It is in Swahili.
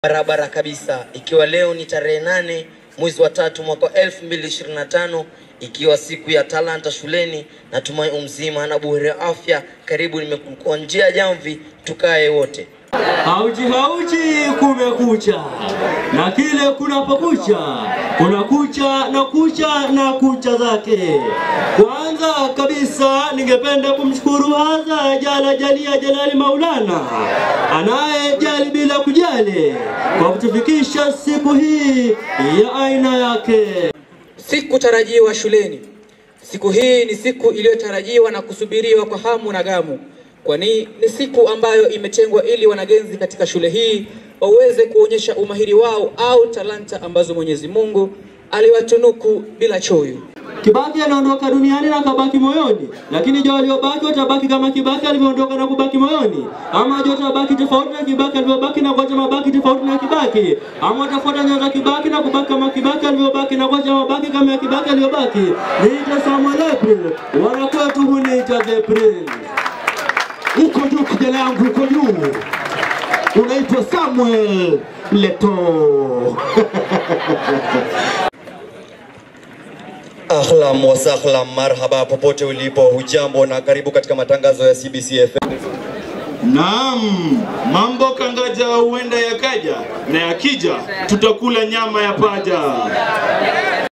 Barabara kabisa, ikiwa leo ni tarehe 8 mwezi wa 3 mwaka 2025, ikiwa siku ya talanta shuleni. Natumai umzima na buheri afya. Karibu, nimekuwa njia jamvi, tukae wote. Hauji kumekucha, na kile kunapokucha kuna kucha zake. Kwanza kabisa ningependa kumshukuru hadha Jalali Maulana anayejali bila kujali kwa kutufikisha siku hii ya aina yake. Siku tarajiwa shuleni. Siku hii ni siku iliyotarajiwa na kusubiriwa kwa hamu na gamu, kwani ni siku ambayo imetengwa ili wanagenzi katika shule hii waweze kuonyesha umahiri wao au talanta ambazo Mwenyezi Mungu aliwatunuku bila choyo. Kibaki anaondoka duniani na kabaki moyoni, lakini jo waliobaki watabaki kama Kibaki alivyoondoka na kubaki moyoni, ama jo watabaki tofauti na Kibaki alivyobaki na kuacha mabaki tofauti na Kibaki, ama watafuata nyayo za Kibaki na kubaki kama Kibaki alivyobaki na kuacha mabaki kama Kibaki aliyobaki. Niita Samuel April, wanakwetu huniita The Prince. Uko juu kijana yangu, uko juu. Unaitwa Samuel Leto. Ahlan wa sahlan, marhaba popote ulipo, hujambo na karibu katika matangazo ya CBC FM. Naam, mambo kangaja huenda yakaja, na yakija tutakula nyama ya paja.